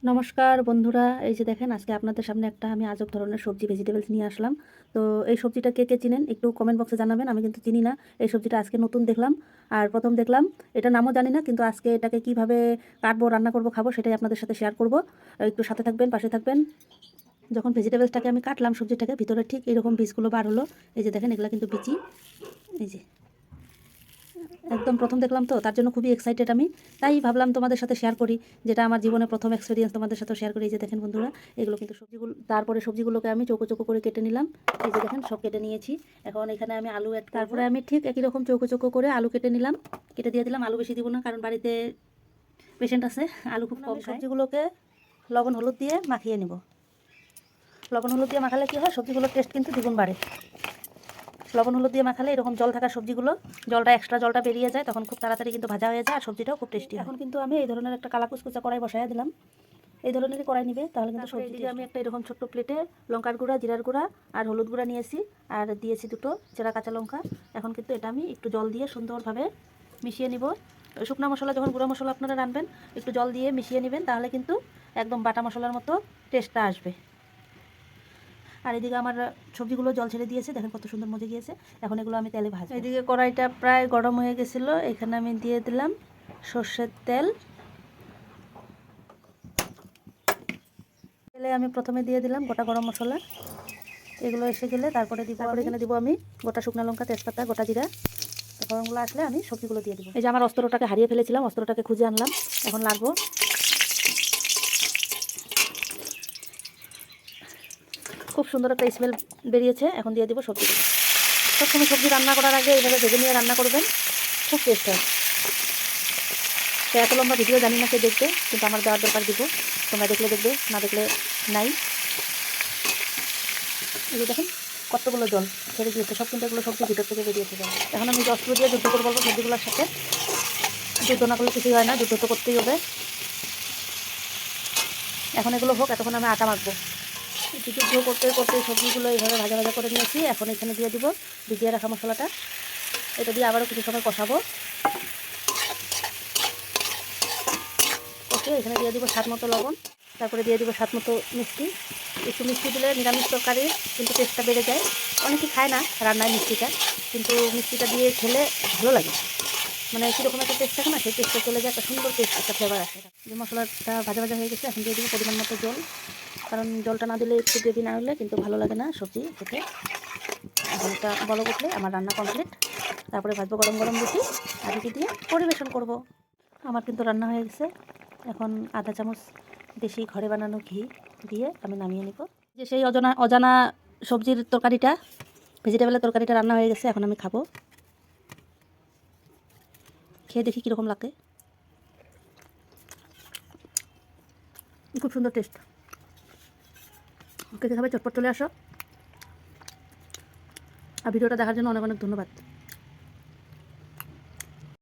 নমস্কার বন্ধুরা, এই যে দেখেন আজকে আপনাদের সামনে একটা আমি আজব ধরনের সবজি ভেজিটেবলস নিয়ে আসলাম। তো এই সবজিটা কে কে চিনেন একটু কমেন্ট বক্সে জানাবেন। আমি কিন্তু চিনি না এই সবজিটা, আজকে নতুন দেখলাম আর প্রথম দেখলাম। এটা নামও জানি না, কিন্তু আজকে এটাকে কিভাবে কাটবো, রান্না করব, খাবো সেটাই আপনাদের সাথে শেয়ার করব। একটু সাথে থাকবেন, পাশে থাকবেন। যখন ভেজিটেবলসটাকে আমি কাটলাম, সবজিটাকে ভিতরে ঠিক এরকম বীজগুলো বার হলো। এই যে দেখেন, এগুলো কিন্তু বিচি। এই যে একদম প্রথম দেখলাম, তো তার জন্য খুবই এক্সাইটেড আমি। তাই ভাবলাম তোমাদের সাথে শেয়ার করি, যেটা আমার জীবনে প্রথম এক্সপিরিয়েন্স, তোমাদের সাথে শেয়ার করি। এই যে দেখেন বন্ধুরা, এগুলো কিন্তু সবজিগুলো। তারপরে সবজিগুলোকে আমি চৌকো চৌকো করে কেটে নিলাম। এই যে দেখেন, সব কেটে নিয়েছি। এখন এখানে আমি আলু অ্যাড, তারপরে আমি ঠিক একই রকম চৌকো চৌকো করে আলু কেটে নিলাম, কেটে দিয়ে দিলাম। আলু বেশি দিব না, কারণ বাড়িতে পেশেন্ট আছে, আলু খুব কম। সবজিগুলোকে লবণ হলুদ দিয়ে মাখিয়ে নিব। লবণ হলুদ দিয়ে মাখালে কী হয়, সবজিগুলোর টেস্ট কিন্তু দ্বিগুণ বাড়ে। লবণ হলুদ দিয়ে মাখালে এরকম জল থাকা সবজিগুলো, এক্সট্রা জলটা বেরিয়ে যায়, তখন খুব তাড়াতাড়ি কিন্তু ভাজা হয়ে যায় আর সবজিটাও খুব টেস্টি হয়। এখন কিন্তু আমি এই ধরনের একটা কালা কুচকুচা কড়াই বসাই দিলাম। এই ধরনেরই কড়াই নিবে, তাহলে কিন্তু সবজি। আমি একটা এরকম ছোট্ট প্লেটে লঙ্কার গুঁড়া, জিরার গুঁড়া আর হলুদ গুঁড়া নিয়েছি, আর দিয়েছি দুটো চেরা কাঁচা লঙ্কা। এখন কিন্তু এটা আমি একটু জল দিয়ে সুন্দরভাবে মিশিয়ে নিব। শুকনো মশলা যখন গুঁড়া মশলা আপনারা রান্নবেন, একটু জল দিয়ে মিশিয়ে নেবেন, তাহলে কিন্তু একদম বাটা মশলার মতো টেস্টটা আসবে। আর এদিকে আমার সবজিগুলো জল ছেড়ে দিয়েছে, দেখেন কত সুন্দর মজে গিয়েছে। এখন এগুলো আমি তেলে ভাজবো। এদিকে কড়াইটা প্রায় গরম হয়ে গেছিলো, এখানে আমি দিয়ে দিলাম সর্ষের তেল। তেলে আমি প্রথমে দিয়ে দিলাম গোটা গরম মশলা। এগুলো এসে গেলে তারপরে দিব, এখানে দিব আমি গোটা শুকনো লঙ্কা, তেজপাতা, গোটা জিরা। গরমগুলো আসলে আমি সবজিগুলো দিয়ে দিব। এই যে আমার অস্ত্রটাকে হারিয়ে ফেলেছিলাম, অস্ত্রটাকে খুঁজে আনলাম, এখন লাগবো। খুব সুন্দর একটা স্মেল বেরিয়েছে, এখন দিয়ে দিব সবজিগুলো। সবসময় সবজি রান্না করার আগে এইভাবে ভেজে নিয়ে রান্না করবেন, খুব টেস্ট হয়। তো এত লম্বা ভিডিও জানি না কে দেখবে, কিন্তু আমার দেওয়ার দরকার, দিব। তোমরা দেখলে দেখবে, না দেখলে নাই। এই যে দেখেন কতগুলো জল ছেড়ে দিয়েছে, সব কিন্তু এগুলো সবজি ভিতর থেকে বেরিয়েছে জল। এখন আমি অস্ত্র দিয়ে যুদ্ধ করে বলবো সবজিগুলোর সাথে। যুদ্ধ না করলে কিছুই হয় না, যুদ্ধ তো করতেই হবে। এখন এগুলো হোক, এতক্ষণ আমি আটা মাখবো। যুদ্ধ করতে করতে সবজিগুলো এইভাবে ভাজা ভাজা করে নিয়েছি। এখন এখানে দিয়ে দিব ভিজিয়ে রাখা মশলাটা। এটা দিয়ে আবারও কিছু সময় কষাবো। ওকে, এখানে দিয়ে দিব স্বাদ মতো লবণ, তারপরে দিয়ে দিব স্বাদ মতো মিষ্টি। একটু মিষ্টি দিলে নিরামিষ তরকারি কিন্তু টেস্টটা বেড়ে যায়। অনেকে খায় না রান্নায় মিষ্টিটা, কিন্তু মিষ্টিটা দিয়ে খেলে ভালো লাগে। মানে কীরকম একটা টেস্ট থাকে না, সেই টেস্টে চলে যায়, একটা সুন্দর টেস্ট, একটা ফ্লেভার আসে। যে মশলাটা ভাজা ভাজা হয়ে গেছে, এখন দিয়ে দিব পরিমাণ মতো জল, কারণ জলটা না দিলে, একটু গ্রেভি না হলে কিন্তু ভালো লাগে না সবজি খেতে। এখন এটা বলক উঠলে আমার রান্না কমপ্লিট। তারপরে ভাজবো গরম গরম রুটি, আর রুটি দিয়ে পরিবেশন করব। আমার কিন্তু রান্না হয়ে গেছে। এখন আধা চামচ দেশি ঘরে বানানো ঘি দিয়ে আমি নামিয়ে নিব। যে সেই অজানা সবজির তরকারিটা, ভেজিটেবলের তরকারিটা রান্না হয়ে গেছে, এখন আমি খাবো। খেয়ে দেখি কীরকম লাগে। খুব সুন্দর টেস্ট। কে খাবে চটপট চলে আসো। আর ভিডিওটা দেখার জন্য অনেক অনেক ধন্যবাদ।